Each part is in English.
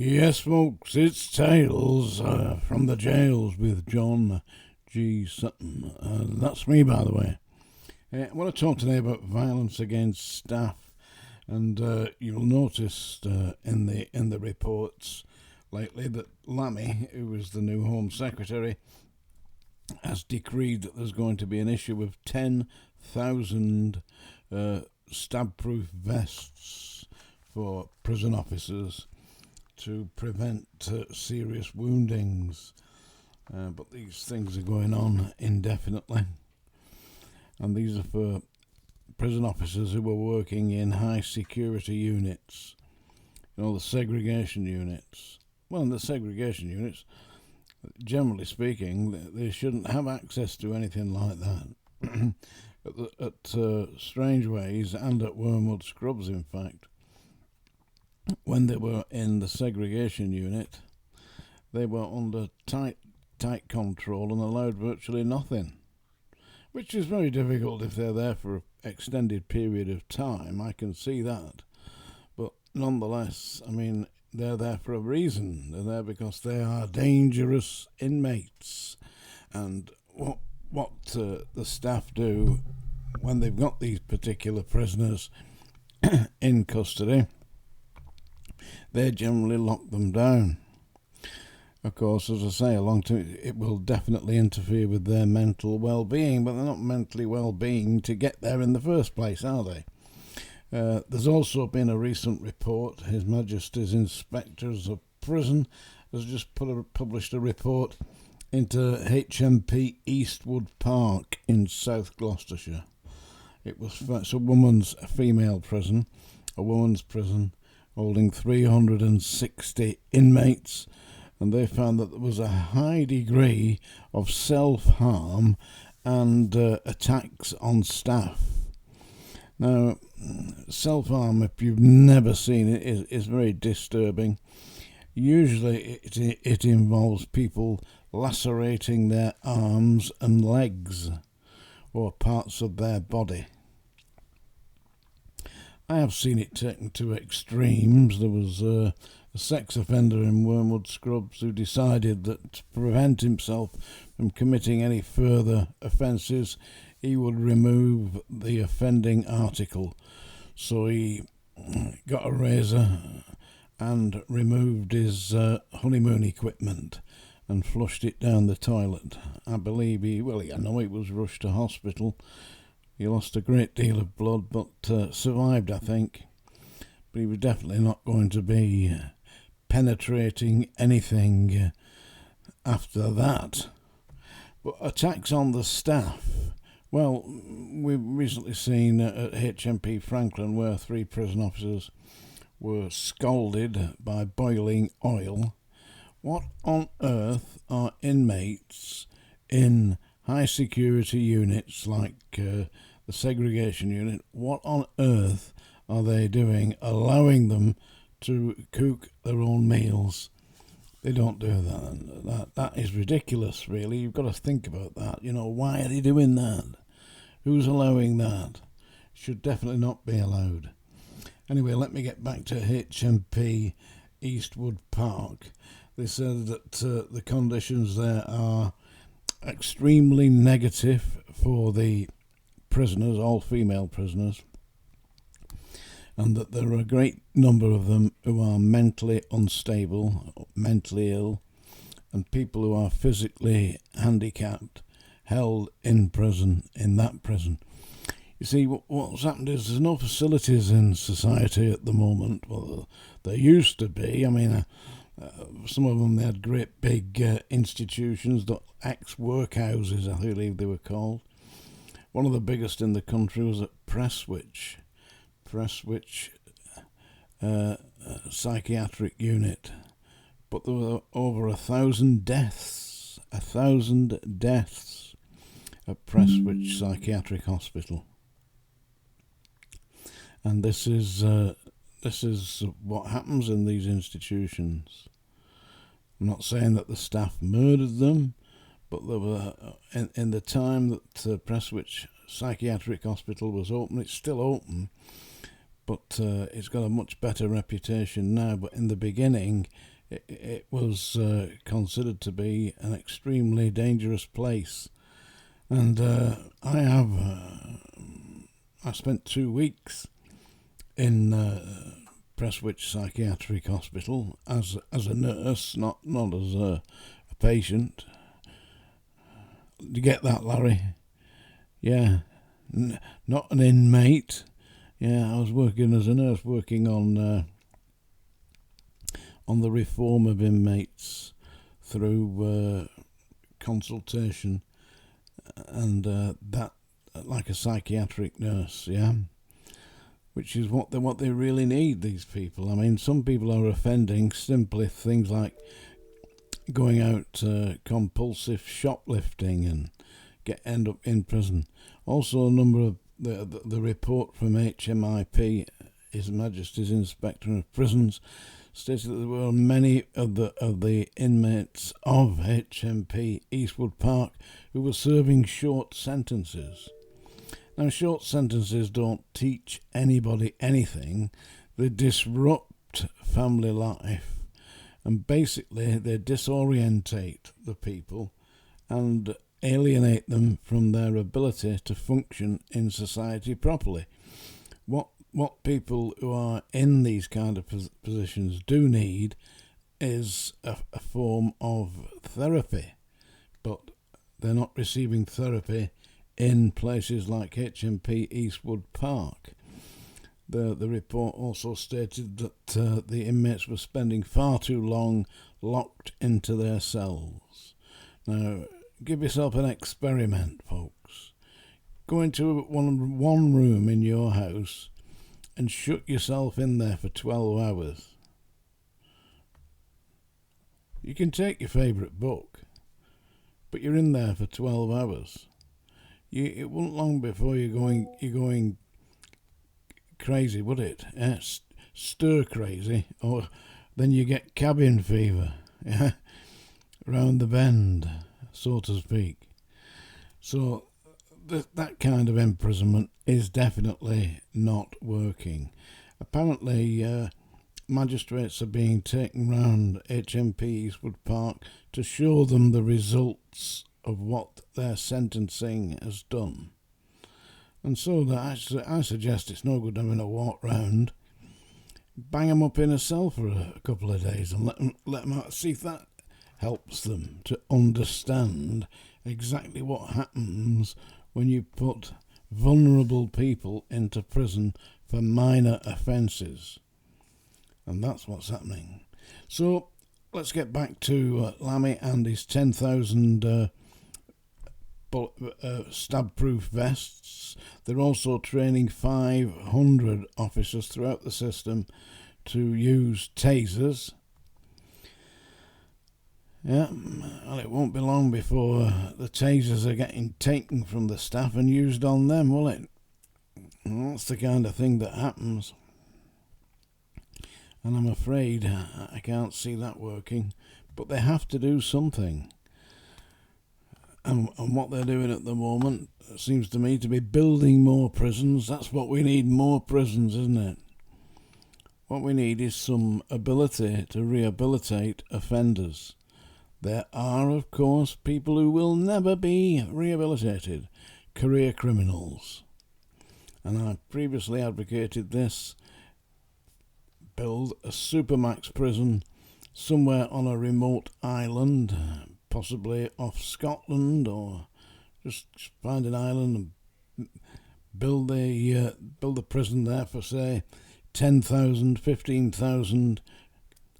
Yes, folks, it's Tales from the Jails with John G. Sutton. That's me, by the way. I want to talk today about violence against staff, and you'll notice in the reports lately that Lammy, who is the new Home Secretary, has decreed that there's going to be an issue of 10,000 stab-proof vests for prison officers to prevent serious woundings. But these things are going on indefinitely. And these are for prison officers who are working in high security units. You know, the segregation units. Well, in the segregation units, generally speaking, they shouldn't have access to anything like that. at Strangeways and at Wormwood Scrubs, in fact, when they were in the segregation unit, they were under tight control and allowed virtually nothing, which is very difficult if they're there for an extended period of time. I can see that. But nonetheless, I mean, they're there for a reason. They're there because they are dangerous inmates. And what the staff do when they've got these particular prisoners in custody, they generally lock them down. Of course, as I say, it will definitely interfere with their mental well-being, but they're not mentally well-being to get there in the first place, are they? There's also been a recent report. His Majesty's Inspectors of Prison has just published a report into HMP EASTWOOD Park in South Gloucestershire. It's a female prison, a woman's prison, holding 360 inmates, and they found that there was a high degree of self-harm and attacks on staff. Now, self-harm, if you've never seen it, is very disturbing. Usually it involves people lacerating their arms and legs or parts of their body. I have seen it taken to extremes. There was a sex offender in Wormwood Scrubs who decided that to prevent himself from committing any further offences, he would remove the offending article. So he got a razor and removed his honeymoon equipment and flushed it down the toilet. I believe I know he was rushed to hospital. He lost a great deal of blood, but survived, I think. But he was definitely not going to be penetrating anything after that. But attacks on the staff. Well, we've recently seen at HMP Franklin where 3 prison officers were scalded by boiling oil. What on earth are inmates in high security units like the segregation unit, what on earth are they doing allowing them to cook their own meals? They don't do that. That is ridiculous, really. You've got to think about that. You know, why are they doing that? Who's allowing that? Should definitely not be allowed. Anyway, let me get back to HMP EASTWOOD Park. They said that the conditions there are extremely negative for the prisoners, all female prisoners, and that there are a great number of them who are mentally unstable, mentally ill, and people who are physically handicapped held in prison, in that prison. You see, what's happened is there's no facilities in society at the moment. Well, there used to be. I mean, some of them, they had great big institutions, the ex-workhouses, I believe they were called. One of the biggest in the country was at Prestwich psychiatric unit. But there were over 1,000 deaths at Prestwich Psychiatric Hospital. And this is what happens in these institutions. I'm not saying that the staff murdered them, but there were in the time that Prestwich Psychiatric Hospital was open, it's still open, but it's got a much better reputation now. But in the beginning, it was considered to be an extremely dangerous place. And I spent 2 weeks in Prestwich Psychiatric Hospital as a nurse, not as a patient. Did you get that, Larry? Yeah, not an inmate. Yeah, I was working as a nurse, working on the reform of inmates through consultation and that, like a psychiatric nurse, yeah, which is what they really need, these people. I mean, some people are offending simply things like going out compulsive shoplifting and end up in prison. Also, a number of the report from HMP, His Majesty's Inspector of Prisons, stated that there were many of the inmates of HMP Eastwood Park who were serving short sentences. Now, short sentences don't teach anybody anything. They disrupt family life, and basically they disorientate the people and alienate them from their ability to function in society properly. What people who are in these kind of positions do need is a form of therapy, but they're not receiving therapy in places like HMP Eastwood Park. The report also stated that the inmates were spending far too long locked into their cells. Now, give yourself an experiment, folks. Go into one room in your house and shut yourself in there for 12 hours. You can take your favourite book, but you're in there for 12 hours. It won't long before you're going crazy, would it? Stir crazy, or then you get cabin fever, yeah, round the bend, so to speak. So that kind of imprisonment is definitely not working. Apparently, magistrates are being taken round HMP Eastwood Park to show them the results of what their sentencing has done. And so I suggest it's no good having a walk round. Bang them up in a cell for a couple of days and let them out. See if that helps them to understand exactly what happens when you put vulnerable people into prison for minor offences. And that's what's happening. So let's get back to Lammy and his 10,000 stab-proof vests. They're also training 500 officers throughout the system to use tasers. Yeah, well, it won't be long before the tasers are getting taken from the staff and used on them, will it? Well, that's the kind of thing that happens. And I'm afraid I can't see that working. But they have to do something. And what they're doing at the moment seems to me to be building more prisons. That's what we need, more prisons, isn't it? What we need is some ability to rehabilitate offenders. There are, of course, people who will never be rehabilitated, career criminals. And I previously advocated this. Build a supermax prison somewhere on a remote island, possibly off Scotland, or just find an island and build a prison there for, say, 10,000, 15,000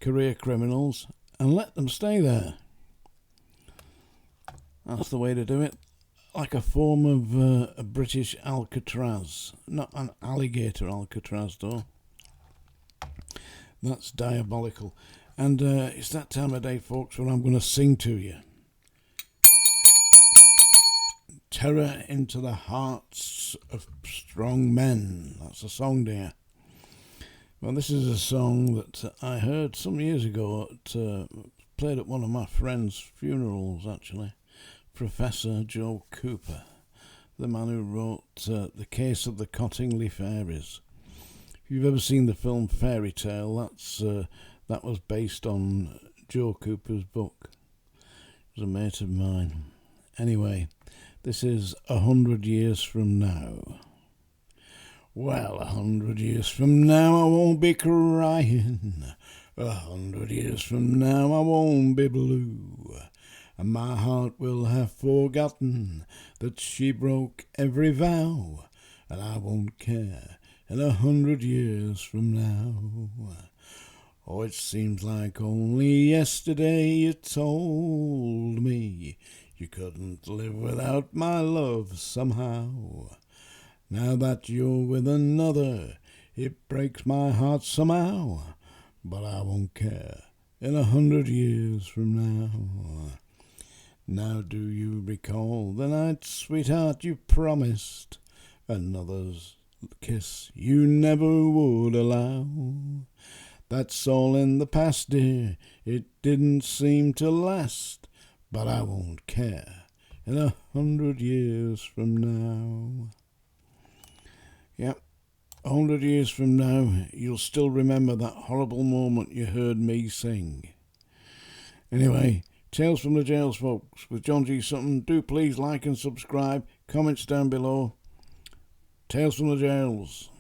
career criminals and let them stay there. That's the way to do it. Like a form of a British Alcatraz. Not an alligator Alcatraz, though. That's diabolical. And it's that time of day, folks, when I'm going to sing to you. Terror into the hearts of strong men. That's a song, dear. Well, this is a song that I heard some years ago. Played at one of my friend's funerals, actually. Professor Joe Cooper, the man who wrote The Case of the Cottingley Fairies. If you've ever seen the film Fairy Tale, that was based on Joe Cooper's book. It was a mate of mine. Anyway, this is 100 years from now. Well, 100 years from now I won't be crying. 100 years from now I won't be blue. And my heart will have forgotten that she broke every vow. And I won't care in 100 years from now. Oh, it seems like only yesterday you told me you couldn't live without my love somehow. Now that you're with another, it breaks my heart somehow. But I won't care in 100 years from now. Now do you recall the night, sweetheart, you promised another's kiss you never would allow? That's all in the past, dear, it didn't seem to last. But I won't care in 100 years from now. Yep, 100 years from now, you'll still remember that horrible moment you heard me sing. Anyway, Tales from the Jails, folks, with John G. Sutton. Do please like and subscribe. Comments down below. Tales from the Jails.